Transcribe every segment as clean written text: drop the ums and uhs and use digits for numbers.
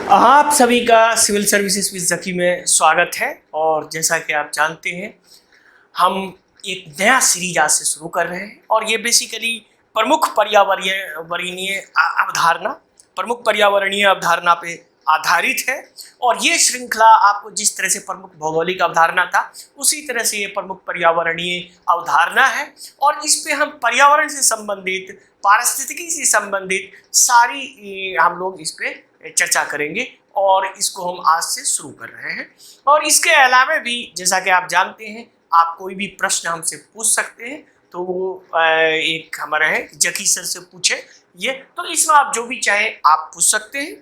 आप सभी का सिविल सर्विसेज विद ज़की में स्वागत है। और जैसा कि आप जानते हैं, हम एक नया सीरीज आज से शुरू कर रहे हैं और ये बेसिकली प्रमुख पर्यावरणीय अवधारणा पे आधारित है। और ये श्रृंखला आपको जिस तरह से प्रमुख भौगोलिक अवधारणा था, उसी तरह से ये प्रमुख पर्यावरणीय अवधारणा है। और इस पे हम पर्यावरण से संबंधित, पारिस्थितिकी से संबंधित सारी हम लोग इस पे चर्चा करेंगे और इसको हम आज से शुरू कर रहे हैं। और इसके अलावा भी जैसा कि आप जानते हैं, आप कोई भी प्रश्न हमसे पूछ सकते हैं, तो वो एक हमारा है जकी सर से पूछे ये, तो इसमें आप जो भी चाहें आप पूछ सकते हैं।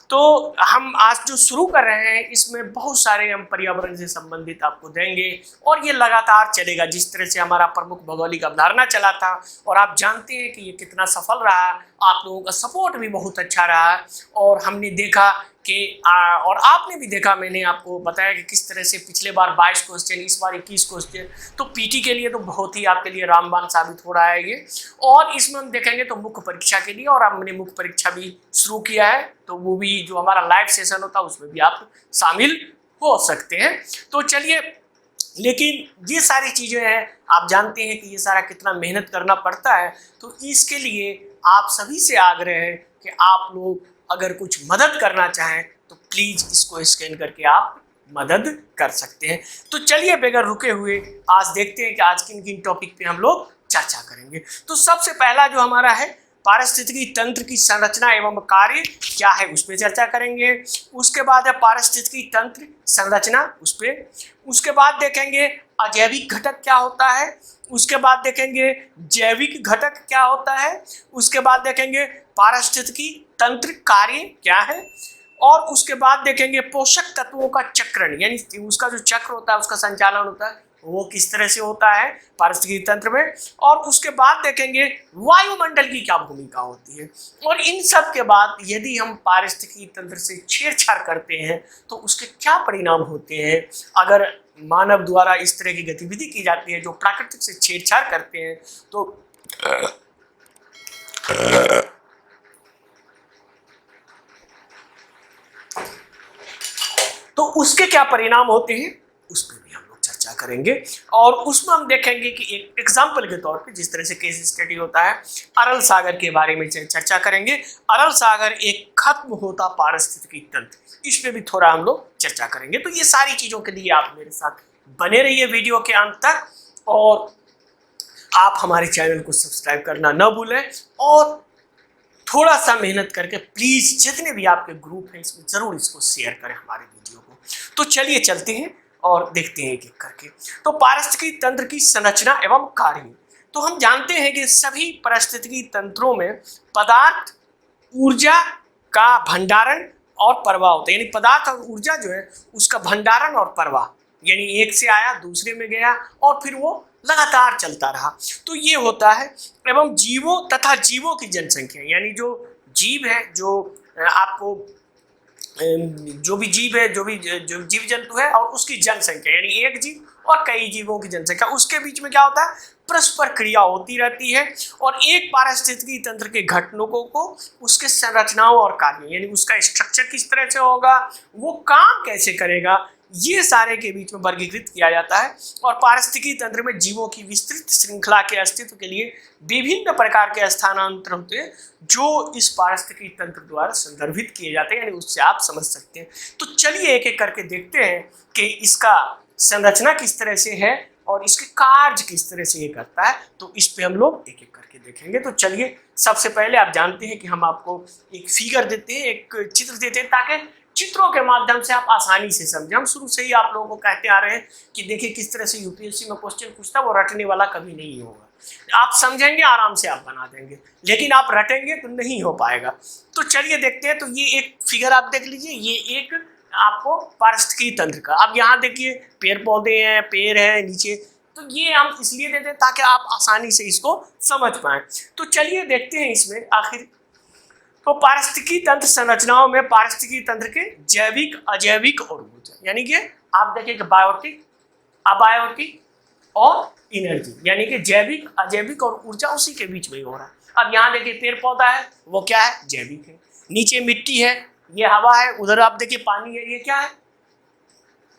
तो हम आज जो शुरू कर रहे हैं, इसमें बहुत सारे हम पर्यावरण से संबंधित आपको देंगे और ये लगातार चलेगा जिस तरह से हमारा प्रमुख भौगोलिक अवधारणा चला था। और आप जानते हैं कि ये कितना सफल रहा, आप लोगों का सपोर्ट भी बहुत अच्छा रहा। और हमने देखा कि और आपने भी देखा, मैंने आपको बताया कि किस तरह से पिछले बार 22 क्वेश्चन, इस बार 21 क्वेश्चन, तो पीटी के लिए तो बहुत ही आपके लिए रामबाण साबित हो रहा है ये। और इसमें हम देखेंगे तो मुख्य परीक्षा के लिए, और हमने मुख्य परीक्षा भी शुरू किया है, तो वो भी जो हमारा लाइव सेशन होता है उसमें भी आप शामिल हो सकते हैं। तो चलिए, लेकिन ये सारी चीज़ें हैं, आप जानते हैं कि ये सारा कितना मेहनत करना पड़ता है। तो इसके लिए आप सभी से आग्रह है कि आप लोग अगर कुछ मदद करना चाहें तो प्लीज़ इसको स्कैन करके आप मदद कर सकते हैं। तो चलिए, बगैर रुके हुए आज देखते हैं कि आज किन किन टॉपिक पे हम लोग चर्चा करेंगे। तो सबसे पहला जो हमारा है, पारिस्थितिकी तंत्र की संरचना एवं कार्य क्या है, उस पर चर्चा करेंगे। उसके बाद है पारिस्थितिकी तंत्र संरचना, उस पर। उसके बाद देखेंगे अजैविक घटक क्या होता है। उसके बाद देखेंगे जैविक घटक क्या होता है। उसके बाद देखेंगे पारिस्थितिकी तंत्र कार्य क्या है। और उसके बाद देखेंगे पोषक तत्वों का चक्रण, यानी उसका जो चक्र होता है, उसका संचालन होता है, वो किस तरह से होता है पारिस्थितिकी तंत्र में। और उसके बाद देखेंगे वायुमंडल की क्या भूमिका होती है। और इन सब के बाद यदि हम पारिस्थितिकी तंत्र से छेड़छाड़ करते हैं तो उसके क्या परिणाम होते हैं। अगर मानव द्वारा इस तरह की गतिविधि की जाती है जो प्राकृतिक से छेड़छाड़ करते हैं, तो उसके क्या परिणाम होते हैं, उस पर भी हम लोग चर्चा करेंगे। और उसमें हम देखेंगे कि एक एग्जाम्पल के तौर पे जिस तरह से केस स्टडी होता है, अरल सागर के बारे में चर्चा करेंगे। अरल सागर एक खत्म होता पारिस्थितिकी तंत्र, इस पे भी थोड़ा हम लोग चर्चा करेंगे। तो ये सारी चीज़ों के लिए आप मेरे साथ बने रहिए वीडियो के अंत तक। और आप हमारे चैनल को सब्सक्राइब करना न भूलें, और थोड़ा सा मेहनत करके प्लीज़ जितने भी आपके ग्रुप हैं इसमें ज़रूर इसको शेयर करें हमारे वीडियो को। तो चलिए चलते हैं और देखते हैं एक एक करके। तो पारिस्थितिकी तंत्र की संरचना एवं कार्य। तो हम जानते हैं कि सभी पारिस्थितिकी तंत्रों में पदार्थ, ऊर्जा का भंडारण और प्रवाह होता है। यानी पदार्थ और ऊर्जा जो है उसका भंडारण और प्रवाह, यानी एक से आया दूसरे में गया और फिर वो लगातार चलता रहा, तो ये होता है। एवं जीवों तथा जीवों की जनसंख्या, यानी जो जीव है, जो आपको जो भी जीव है, जो जीव जंतु है और उसकी जनसंख्या, यानी एक जीव और कई जीवों की जनसंख्या, उसके बीच में क्या होता है, परस्पर क्रिया होती रहती है। और एक पारिस्थितिकी तंत्र के घटकों को उसके संरचनाओं और कार्यों, यानी उसका स्ट्रक्चर किस तरह से होगा, वो काम कैसे करेगा, ये सारे के बीच में वर्गीकृत किया जाता है। और पारिस्थितिकी तंत्र में जीवों की विस्तृत श्रृंखला के अस्तित्व के लिए विभिन्न प्रकार के स्थानांतर होते हैं जो इस पारिस्थितिकी तंत्र द्वारा संदर्भित किए जाते हैं, यानी उससे आप समझ सकते हैं। तो चलिए एक एक करके देखते हैं कि इसका संरचना किस तरह से है और इसके कार्य किस तरह से ये करता है। तो इस पे हम लोग एक एक करके देखेंगे। तो चलिए, सबसे पहले आप जानते हैं कि हम आपको एक फिगर देते हैं, एक चित्र देते हैं, ताकि चित्रों के माध्यम से आप आसानी से समझें। हम शुरू से ही आप लोगों को कहते आ रहे हैं कि देखिए किस तरह से यूपीएससी में क्वेश्चन पूछता है, वो रटने वाला कभी नहीं होगा। आप समझेंगे, आराम से आप बना देंगे, लेकिन आप रटेंगे तो नहीं हो पाएगा। तो चलिए देखते हैं। तो ये एक फिगर आप देख लीजिए, ये एक आपको पारिस्थितिकी तंत्र का। अब यहाँ देखिए पेड़ पौधे हैं, पेड़ है नीचे, तो ये हम इसलिए देते हैं ताकि आप आसानी से इसको समझ पाएं। तो चलिए देखते हैं इसमें आखिर। तो पारिस्थितिकी तंत्र संरचनाओं में पारिस्थितिकी तंत्र के जैविक, अजैविक और ऊर्जा, यानी कि आप देखिए कि बायोटिक, अबायोटिक और एनर्जी, यानी कि जैविक, अजैविक और ऊर्जा उसी के बीच में ही हो रहा है। अब यहाँ देखिए पेड़ पौधा है, वो क्या है, जैविक है। नीचे मिट्टी है, ये हवा है, उधर आप देखिए पानी है, ये क्या है,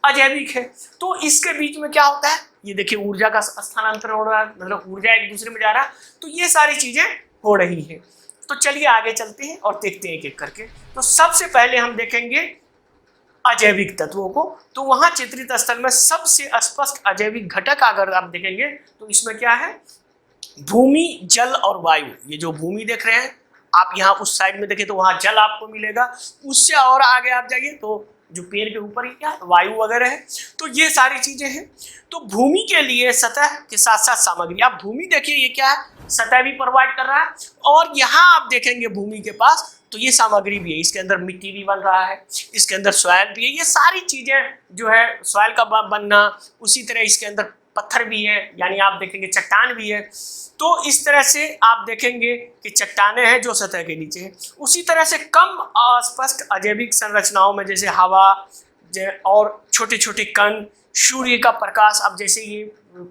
अजैविक है। तो इसके बीच में क्या होता है, ये देखिए ऊर्जा का स्थानांतरण हो रहा है, मतलब ऊर्जा एक दूसरे में जा रहा है, तो ये सारी चीजें हो रही है। तो चलिए आगे चलते हैं और देखते हैं एक एक करके। तो सबसे पहले हम देखेंगे अजैविक तत्वों को। तो वहां चित्रित स्थल में सबसे स्पष्ट अजैविक घटक अगर आप देखेंगे तो इसमें क्या है, भूमि, जल और वायु। ये जो भूमि देख रहे हैं आप, यहाँ उस साइड में देखें तो वहां जल आपको मिलेगा, उससे और आगे आप जाइए तो जो पेड़ के ऊपर ही क्या वायु वगैरह है। तो ये सारी चीजें हैं। तो भूमि के लिए सतह के साथ साथ सामग्री, आप भूमि देखिए ये क्या है, सतह भी प्रोवाइड कर रहा है, और यहाँ आप देखेंगे भूमि के पास तो ये सामग्री भी है, इसके अंदर मिट्टी भी बन रहा है, इसके अंदर सॉइल भी है, ये सारी चीजें जो है सॉइल का बनना, उसी तरह इसके अंदर पत्थर भी है, यानी आप देखेंगे चट्टान भी है। तो इस तरह से आप देखेंगे कि चट्टानें हैं जो सतह के नीचे है। उसी तरह से कम अस्पष्ट अजैविक संरचनाओं में जैसे हवा और छोटे छोटे कण, सूर्य का प्रकाश, अब जैसे ये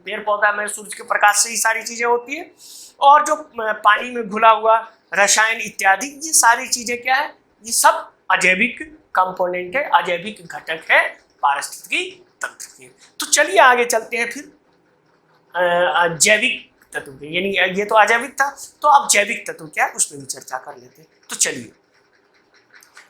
पेड़ पौधा में सूर्य के प्रकाश से ही सारी चीजें होती है, और जो पानी में घुला हुआ रसायन इत्यादि, ये सारी चीजें क्या है, ये सब अजैविक कंपोनेंट है, अजैविक घटक है पारिस्थितिकी तंत्र के। तो चलिए आगे चलते हैं फिर जैविक तत्व के, यानी ये तो अजैविक था, तो अब जैविक तत्व क्या है उस पर भी चर्चा कर लेते हैं। तो चलिए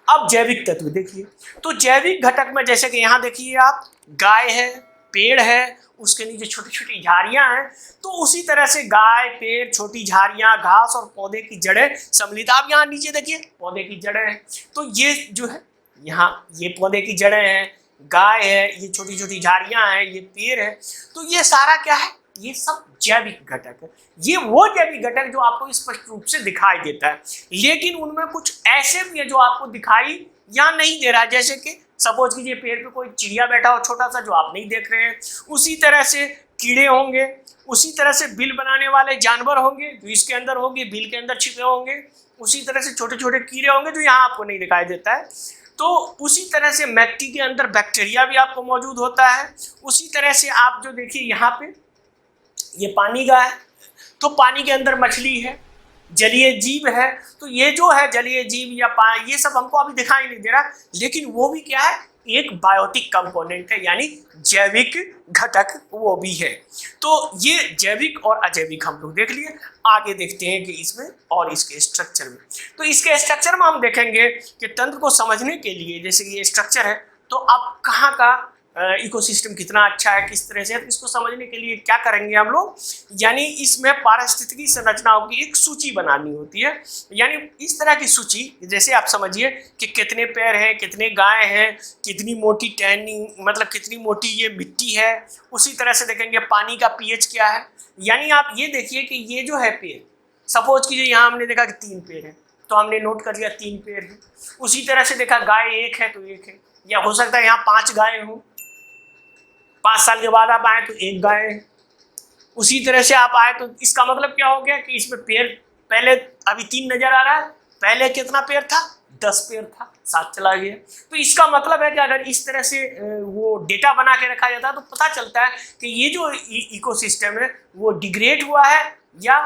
अब जैविक तत्व देखिए। तो जैविक घटक में जैसे कि यहाँ देखिए आप, गाय है, पेड़ है, उसके नीचे छोटी छोटी झाड़ियां हैं, तो उसी तरह से गाय, पेड़, छोटी झाड़ियां, घास और पौधे की जड़ें सम्मिलित। आप यहाँ नीचे देखिए पौधे की जड़ें हैं, तो ये जो है यहाँ ये पौधे की जड़ें हैं, गाय है, ये छोटी छोटी झाड़ियां हैं, ये पेड़ है, तो ये सारा क्या है, ये सब जैविक घटक है। ये वो जैविक घटक जो आपको स्पष्ट रूप से दिखाई देता है, लेकिन उनमें कुछ ऐसे भी है जो आपको दिखाई या नहीं दे रहा है। जैसे कि सपोज कीजिए पेड़ पे कोई चिड़िया बैठा हो छोटा सा, जो आप नहीं देख रहे हैं, उसी तरह से कीड़े होंगे, उसी तरह से बिल बनाने वाले जानवर होंगे जो इसके अंदर होंगे, बिल के अंदर छिपे होंगे, उसी तरह से छोटे छोटे कीड़े होंगे जो यहाँ आपको नहीं दिखाई देता है। तो उसी तरह से मिट्टी के अंदर बैक्टीरिया भी आपको मौजूद होता है। उसी तरह से आप जो देखिए यहाँ पे ये पानी का है, तो पानी के अंदर मछली है, जलीय जीव है। तो ये जो है जलीय जीव या ये सब हमको अभी दिखाई नहीं दे रहा, लेकिन वो भी क्या है, एक बायोटिक कंपोनेंट है, यानी जैविक घटक वो भी है। तो ये जैविक और अजैविक हम लोग देख लिए। आगे देखते हैं कि इसमें और इसके स्ट्रक्चर में। तो इसके स्ट्रक्चर में हम देखेंगे कि तंत्र को समझने के लिए, जैसे कि ये स्ट्रक्चर है, तो अब कहाँ का इकोसिस्टम कितना अच्छा है, किस तरह से है, तो इसको समझने के लिए क्या करेंगे हम लोग, यानी इसमें पारिस्थितिकी संरचनाओं की एक सूची बनानी होती है। यानी इस तरह की सूची, जैसे आप समझिए कि कितने पैर हैं, कितने गाय हैं, कितनी मोटी टहनी, मतलब कितनी मोटी ये मिट्टी है। उसी तरह से देखेंगे पानी का पीएच क्या है। यानी आप ये देखिए कि ये जो है पेड़, सपोज कीजिए यहाँ हमने देखा कि 3 पेड़ है, तो हमने नोट कर लिया 3 पेड़ है। उसी तरह से देखा गाय 1 है तो 1 है, या हो सकता है यहाँ 5 गाय हो, 5 साल के बाद आप आए तो 1 गाय है। उसी तरह से आप आए तो इसका मतलब क्या हो गया कि इसमें पेड़ पहले अभी 3 नजर आ रहा है, पहले कितना पेड़ था, 10 पेड़ था, 7 चला गया। तो इसका मतलब है कि अगर इस तरह से वो डेटा बना के रखा जाता है तो पता चलता है कि ये जो इकोसिस्टम है वो डिग्रेड हुआ है या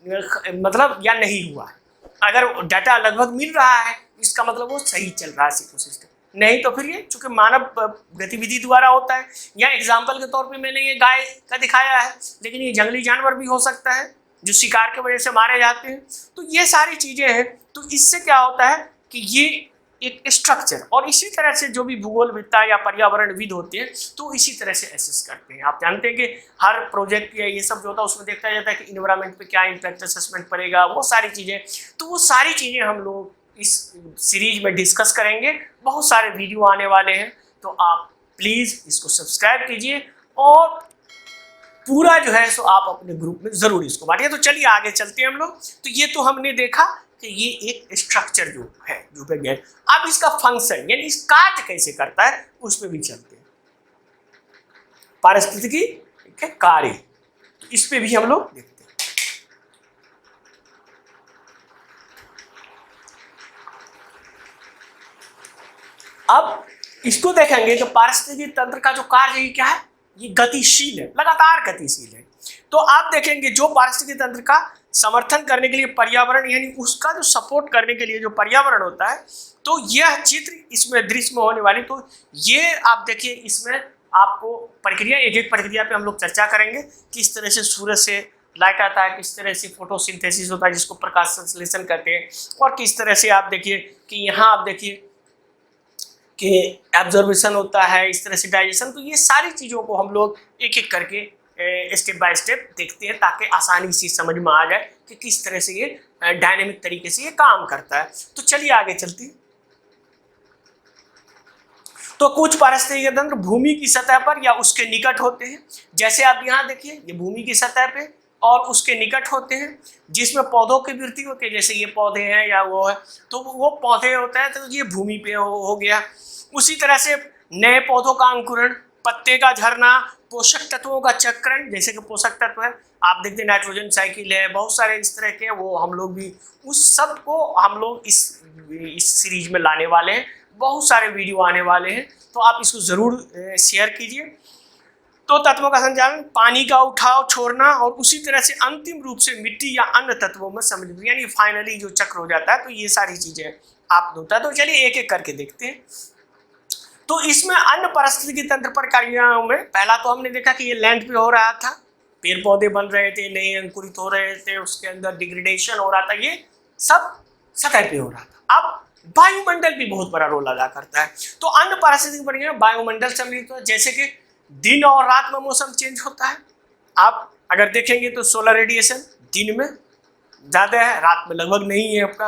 मतलब या नहीं हुआ है। अगर डाटा लगभग मिल रहा है इसका मतलब वो सही चल रहा है इकोसिस्टम, नहीं तो फिर ये चूंकि मानव गतिविधि द्वारा होता है। या एग्जाम्पल के तौर पे मैंने ये गाय का दिखाया है, लेकिन ये जंगली जानवर भी हो सकता है जो शिकार की वजह से मारे जाते हैं। तो ये सारी चीजें हैं। तो इससे क्या होता है कि ये एक स्ट्रक्चर, और इसी तरह से जो भी भूगोलविद्ता या पर्यावरणविद होते हैं तो इसी तरह से एसेस करते हैं। आप जानते हैं कि हर प्रोजेक्ट या ये सब जो होता है उसमें देखा जाता है कि इन्वायरमेंट पे क्या इम्पैक्ट असेसमेंट पड़ेगा, वो सारी चीजें। तो वो सारी चीजें हम लोग इस सीरीज में डिस्कस करेंगे। बहुत सारे वीडियो आने वाले हैं, तो आप प्लीज इसको सब्सक्राइब कीजिए और पूरा जो है सो आप अपने ग्रुप में जरूर इसको बांटिए। तो चलिए आगे चलते हैं हम लोग। तो ये तो हमने देखा कि ये एक स्ट्रक्चर जो है जो पे गए। अब इसका फंक्शन यानी इस कार्य कैसे करता है उस पर भी चलते हैं। पारिस्थितिकी के कार्य, तो इस पे भी हम लोग देखते हैं। अब इसको देखेंगे कि पारिस्थितिकी तंत्र का जो कार्य है क्या है, ये गतिशील है, लगातार गतिशील है। तो आप देखेंगे जो पारिस्थितिकी तंत्र का समर्थन करने के लिए पर्यावरण, यानी उसका जो सपोर्ट करने के लिए जो पर्यावरण होता है, तो यह चित्र इसमें दृश्य में होने वाली, तो ये आप देखिए इसमें आपको प्रक्रिया, एक एक प्रक्रिया पे हम लोग चर्चा करेंगे, किस तरह से सूरज से लाइट आता है, किस तरह से फोटोसिंथेसिस होता है जिसको प्रकाश संश्लेषण कहते हैं, और किस तरह से आप देखिए कि यहाँ आप देखिए कि एब्जॉर्बेशन होता है, इस तरह से डाइजेशन। तो ये सारी चीज़ों को हम लोग एक एक करके स्टेप बाय स्टेप देखते हैं ताकि आसानी से समझ में आ जाए कि किस तरह से ये डायनेमिक तरीके से ये काम करता है। तो चलिए आगे चलते हैं। तो कुछ पारिस्थितिक तंत्र भूमि की सतह पर या उसके निकट होते हैं, जैसे आप यहाँ देखिए ये भूमि की सतह पे और उसके निकट होते हैं, जिसमें पौधों की वृद्धि होती है, जैसे ये पौधे हैं या वो है, तो वो पौधे होता है, तो ये भूमि पे हो गया। उसी तरह से नए पौधों का अंकुरण, पत्ते का झरना, पोषक तत्वों का चक्रण, जैसे कि पोषक तत्व है आप देखते हैं नाइट्रोजन साइकिल है, बहुत सारे इस तरह के, वो हम लोग भी उस सब को हम लोग इस सीरीज में लाने वाले हैं। बहुत सारे वीडियो आने वाले हैं, तो आप इसको ज़रूर शेयर कीजिए। तो तत्वों का संचालन, पानी का उठाव छोड़ना, और उसी तरह से अंतिम रूप से मिट्टी या अन्य तत्वों में सम्मिलित, यानी फाइनली जो चक्र हो जाता है। तो ये सारी चीज़ें आप होता है। तो चलिए एक एक करके देखते हैं। तो इसमें अन्य पारिस्थितिकी तंत्र प्रक्रियाओं में पहला तो हमने देखा कि ये लैंड पे हो रहा था, पेड़ पौधे बन रहे थे, नए अंकुरित हो रहे थे, उसके अंदर डिग्रेडेशन हो रहा था, ये सब सतह पे हो रहा था। अब वायुमंडल भी बहुत बड़ा रोल अदा करता है। तो अन्य पारिस्थितिकी प्रक्रिया वायुमंडल सम्मिलित हो, जैसे कि दिन और रात में मौसम चेंज होता है। आप अगर देखेंगे तो सोलर रेडिएशन दिन में ज़्यादा है, रात में लगभग नहीं है आपका।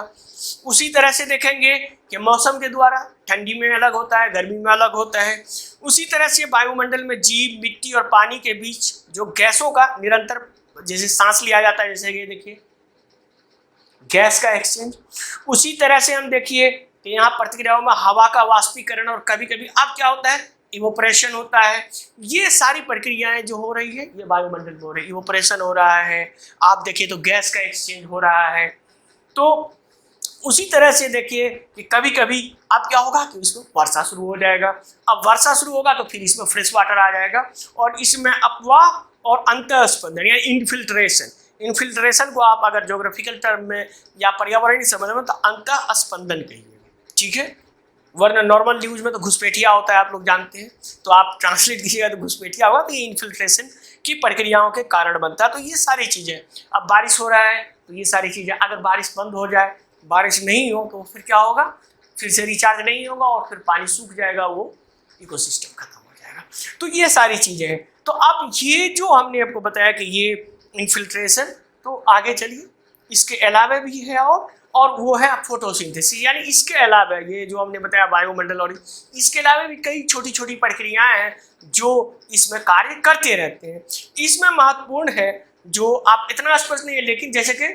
उसी तरह से देखेंगे कि मौसम के द्वारा ठंडी में अलग होता है, गर्मी में अलग होता है। उसी तरह से वायुमंडल में जीव, मिट्टी और पानी के बीच जो गैसों का निरंतर, जैसे सांस लिया जाता है, जैसे कि देखिए गैस का एक्सचेंज। उसी तरह से हम देखिए कि यहाँ प्रतिक्रियाओं में हवा का वाष्पीकरण, और कभी कभी अब क्या होता है इवोपरेशन होता है। ये सारी प्रक्रियाएं जो हो रही है ये वायुमंडल में हो रही है। इवोपरेशन हो रहा है, आप देखिए तो गैस का एक्सचेंज हो रहा है। तो उसी तरह से देखिए कि कभी कभी अब क्या होगा कि इसमें वर्षा शुरू हो जाएगा। अब वर्षा शुरू होगा तो फिर इसमें फ्रेश वाटर आ जाएगा, और इसमें अपवाह और अंतःस्पंदन यानी इन्फिल्ट्रेशन, इन्फिल्ट्रेशन को आप अगर ज्योग्राफिकल टर्म में या पर्यावरणीय समझ में तो अंतःस्पंदन कहिएगा, ठीक है। वरना नॉर्मल न्यूज में तो घुसपैठिया होता है, आप लोग जानते हैं, तो आप ट्रांसलेट कीजिएगा तो घुसपैठिया होगा। तो ये इन्फिल्ट्रेशन की प्रक्रियाओं के कारण बनता है। तो ये सारी चीज़ें, अब बारिश हो रहा है तो ये सारी चीज़ें, अगर बारिश बंद हो जाए, बारिश नहीं हो तो फिर क्या होगा, फिर से रिचार्ज नहीं होगा और फिर पानी सूख जाएगा, वो इकोसिस्टम खत्म हो जाएगा। तो ये सारी चीज़ें हैं। तो अब ये जो हमने आपको बताया कि ये इन्फिल्ट्रेशन, तो आगे चलिए इसके अलावा भी है और वो है फोटोसिंथेसिस, यानी इसके अलावा ये जो हमने बताया वायुमंडल, और इसके अलावा भी कई छोटी छोटी प्रक्रियाएं हैं जो इसमें कार्य करते रहते हैं। इसमें महत्वपूर्ण है जो आप इतना स्पष्ट नहीं है, लेकिन जैसे कि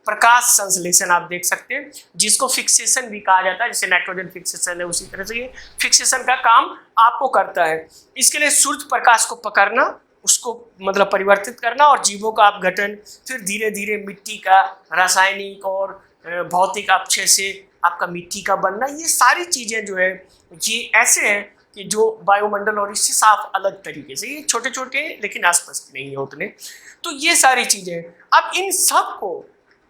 प्रकाश संश्लेषण आप देख सकते हैं, जिसको फिक्सेशन भी कहा जाता है, जैसे नाइट्रोजन फिक्सेशन है, उसी तरह से ये फिक्सेशन का काम आपको करता है। इसके लिए सूर्य प्रकाश को पकड़ना, उसको मतलब परिवर्तित करना, और जीवों का अपघटन, फिर धीरे धीरे मिट्टी का रासायनिक और भौतिक अपक्षय से आपका मिट्टी का बनना, ये सारी चीज़ें जो है ये ऐसे हैं कि जो वायुमंडल और इससे साफ अलग तरीके से, ये छोटे छोटे लेकिन अस्पष्ट नहीं है उतने। तो ये सारी चीज़ें, अब इन सब को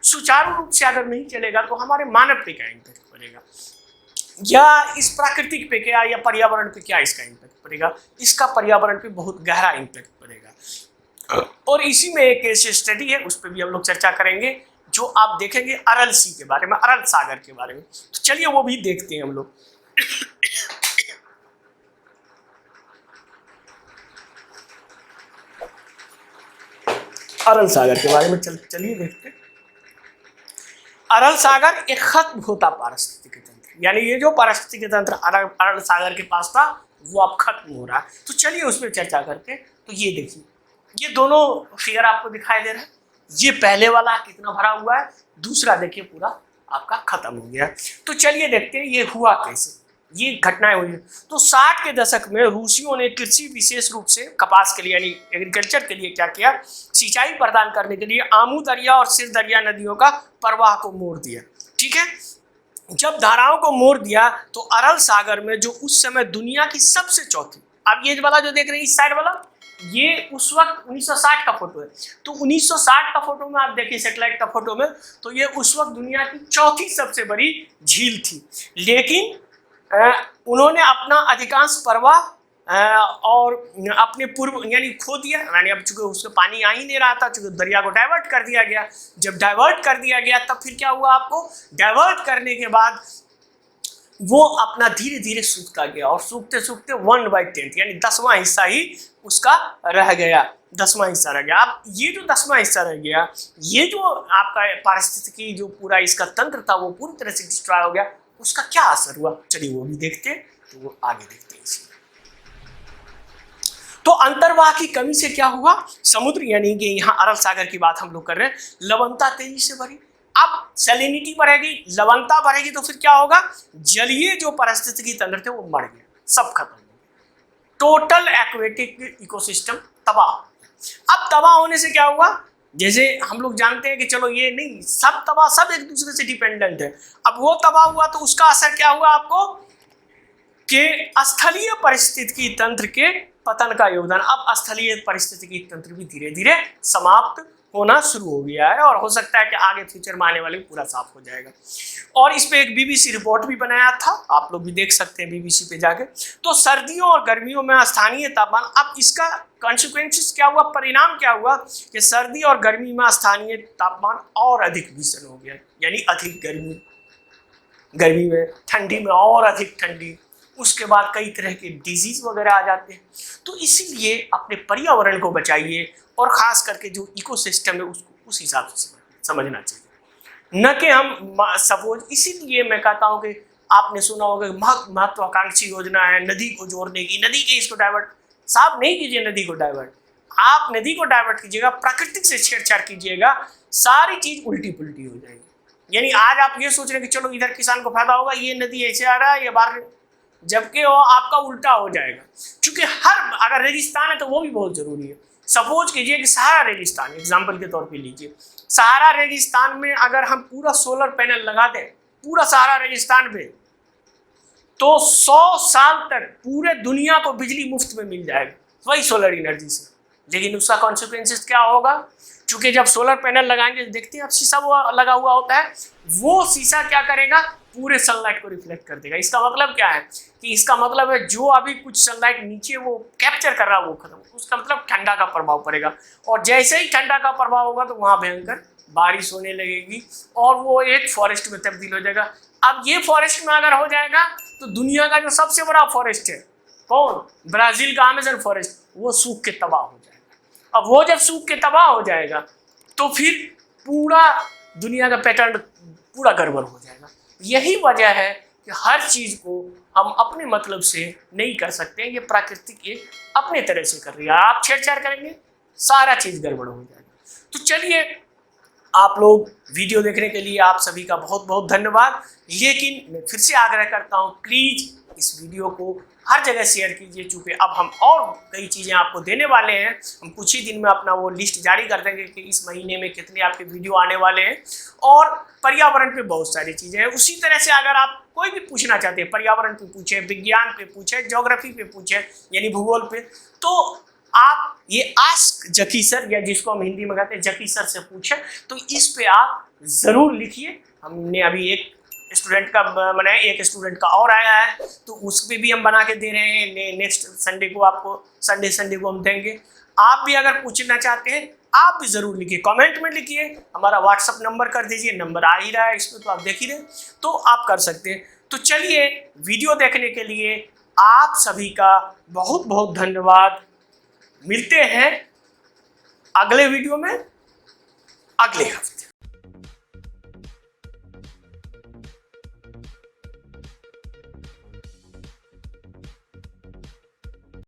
सुचारू रूप से अगर नहीं चलेगा तो हमारे मानव पे क्या इम्पैक्ट पड़ेगा, या इस प्राकृतिक पे क्या, या पर्यावरण पे क्या इसका इम्पैक्ट पड़ेगा। इसका पर्यावरण पे बहुत गहरा इम्पैक्ट पड़ेगा, और इसी में एक केस स्टडी है, उस पर भी हम लोग चर्चा करेंगे, जो आप देखेंगे अरल सी के बारे में, अरल सागर के बारे में। तो चलिए वो भी देखते हैं हम लोग। अरल सागर के बारे में चलिए देखते हैं। अरल सागर एक खत्म होता पारिस्थितिकी तंत्र, यानी ये जो पारिस्थितिकी तंत्र अरल सागर के पास था वो अब खत्म हो रहा है। तो चलिए उस पर चर्चा करते हैं। तो ये देखिए, ये दोनों फिगर आपको दिखाई दे रहा है, ये पहले वाला कितना भरा हुआ है, दूसरा देखिए पूरा आपका खत्म हो गया। तो चलिए देखते हैं ये हुआ कैसे, ये घटनाएं हुई। तो 60 के दशक में रूसियों ने कृषि, विशेष रूप से कपास के लिए यानी एग्रीकल्चर के लिए क्या किया, सिंचाई प्रदान करने के लिए आमू दरिया और सिर दरिया नदियों का प्रवाह को मोड़ दिया, ठीक है। जब धाराओं को मोड़ दिया तो अरल सागर में, जो उस समय दुनिया की सबसे चौथी, अब ये वाला जो देख रहे हैं इस साइड वाला, ये उस वक्त 1960 का फोटो है। तो 1960 का फोटो में आप देखिए, सैटेलाइट का फोटो में, तो ये उस वक्त दुनिया की चौथी सबसे बड़ी झील थी। लेकिन उन्होंने अपना अधिकांश प्रवाह और अपने पूर्व यानी खो दिया, यानी अब चूंकि उसमें पानी आ ही नहीं रहा था, चूंकि दरिया को डाइवर्ट कर दिया गया। जब डाइवर्ट कर दिया गया तब फिर क्या हुआ, आपको डाइवर्ट करने के बाद वो अपना धीरे धीरे सूखता गया, और सूखते सूखते 1/10 यानी 10वां हिस्सा ही उसका रह गया, 10वां हिस्सा रह गया। अब ये जो 10वां हिस्सा रह गया, ये जो आपका पारिस्थितिकी जो पूरा इसका तंत्र था वो पूरी तरह से डिस्ट्रॉय हो गया। उसका क्या असर हुआ, चलिए वो भी देखते हैं, तो वो आगे देखते हैं इसी। तो अंतर्वाह की कमी से क्या हुआ, समुद्र यानी कि यहाँ अरब सागर की बात हम लोग कर रहे हैं, लवणता तेजी से बढ़ी। अब सैलिनिटी बढ़ेगी, लवणता बढ़ेगी, तो फिर क्या होगा, जलीय जो पारिस्थितिकी तंत्र थे वो मर गए, सब खत्म हो गए, टोटल एक्वेटिक इकोसिस्टम तबाह। अब तबाह होने से क्या हुआ, जैसे हम लोग जानते हैं कि चलो ये नहीं सब तबाह, सब एक दूसरे से डिपेंडेंट है। अब वो तबाह हुआ तो उसका असर क्या हुआ आपको, कि स्थलीय पारिस्थितिकी तंत्र के पतन का योगदान। अब स्थलीय पारिस्थितिकी तंत्र भी धीरे धीरे समाप्त होना शुरू हो गया है, और हो सकता है कि आगे फ्यूचर में आने वाले पूरा साफ हो जाएगा। और इस पे एक बीबीसी रिपोर्ट भी बनाया था, आप लोग भी देख सकते हैं बीबीसी पे जाके। तो सर्दियों और गर्मियों में स्थानीय तापमान, अब इसका कॉन्सिक्वेंसेस क्या हुआ, परिणाम क्या हुआ, कि सर्दी और गर्मी में स्थानीय तापमान और अधिक भीषण हो गया, यानी अधिक गर्मी में, ठंडी में और अधिक ठंडी, उसके बाद कई तरह के डिजीज वगैरह आ जाते हैं। तो इसीलिए अपने पर्यावरण को बचाइए, और ख़ास करके जो इकोसिस्टम है उसको उस हिसाब से समझना चाहिए, न कि हम सपोज। इसीलिए मैं कहता हूँ कि आपने सुना होगा महत्वाकांक्षी योजना है नदी को जोड़ने की, नदी के इसको डाइवर्ट, साफ नहीं कीजिए नदी को डाइवर्ट, आप नदी को डाइवर्ट कीजिएगा, प्राकृतिक से छेड़छाड़ कीजिएगा, सारी चीज़ उल्टी पुल्टी हो जाएगी। यानी आज आप ये सोच रहे हैं कि चलो इधर किसान को फायदा होगा, ये नदी ऐसे आ रहा है, ये बाहर, जबकि वो आपका उल्टा हो जाएगा। क्योंकि अगर रेगिस्तान है तो वो भी बहुत जरूरी है। सपोज कीजिए कि सहारा रेगिस्तान एग्जाम्पल के तौर पे लीजिए, सहारा रेगिस्तान में अगर हम पूरा सोलर पैनल लगा दें पूरा सहारा रेगिस्तान पे, तो 100 साल तक पूरे दुनिया को बिजली मुफ्त में मिल जाएगा, वही सोलर एनर्जी से। लेकिन उसका कॉन्सिक्वेंसेस क्या होगा, क्योंकि जब सोलर पैनल लगाएंगे, देखते हैं अब शीशा वो लगा हुआ होता है, वो शीशा क्या करेगा, पूरे सनलाइट को रिफ्लेक्ट कर देगा। इसका मतलब क्या है, कि इसका मतलब है जो अभी कुछ सनलाइट नीचे वो कैप्चर कर रहा है वो खत्म, उसका मतलब ठंडा का प्रभाव पड़ेगा, और जैसे ही ठंडा का प्रभाव होगा तो वहाँ भयंकर बारिश होने लगेगी, और वो एक फॉरेस्ट में तब्दील हो जाएगा। अब ये फॉरेस्ट में अगर हो जाएगा तो दुनिया का जो सबसे बड़ा फॉरेस्ट है कौन, ब्राजील का अमेज़न फॉरेस्ट, वो सूख के तबाह हो जाएगा। अब वो जब सूख के तबाह हो जाएगा तो फिर पूरा दुनिया का पैटर्न पूरा गड़बड़ हो जाएगा। यही वजह है कि हर चीज़ को हम अपने मतलब से नहीं कर सकते हैं, ये प्राकृतिक ये अपने तरह से कर रही है, आप छेड़छाड़ करेंगे सारा चीज़ गड़बड़ हो जाएगा। तो चलिए, आप लोग वीडियो देखने के लिए आप सभी का बहुत बहुत धन्यवाद। लेकिन मैं फिर से आग्रह करता हूँ, प्लीज़ इस वीडियो को हर जगह शेयर कीजिए, चूँकि अब हम और कई चीज़ें आपको देने वाले हैं। हम कुछ ही दिन में अपना वो लिस्ट जारी कर देंगे कि इस महीने में कितने आपके वीडियो आने वाले हैं, और पर्यावरण पे बहुत सारी चीज़ें हैं। उसी तरह से अगर आप कोई भी पूछना चाहते हैं, पर्यावरण पे पूछे, विज्ञान पे पूछे, ज्योग्राफी पे पूछे, यानी भूगोल पे, तो आप ये आस्क जकी सर, या जिसको हम हिंदी में कहते हैं जकी सर से पूछें, तो इस पे आप ज़रूर लिखिए। हमने अभी एक स्टूडेंट का बनाया, एक स्टूडेंट का और आया है, तो उस पर भी हम बना के दे रहे हैं। नेक्स्ट संडे को आपको संडे को हम देंगे। आप भी अगर पूछना चाहते हैं आप भी ज़रूर लिखिए, कमेंट में लिखिए, हमारा व्हाट्सअप नंबर कर दीजिए, नंबर आ ही रहा है इस पर, तो आप देख ही रहे, तो आप कर सकते हैं। तो चलिए, वीडियो देखने के लिए आप सभी का बहुत बहुत धन्यवाद। मिलते हैं अगले वीडियो में अगले हफ्ते।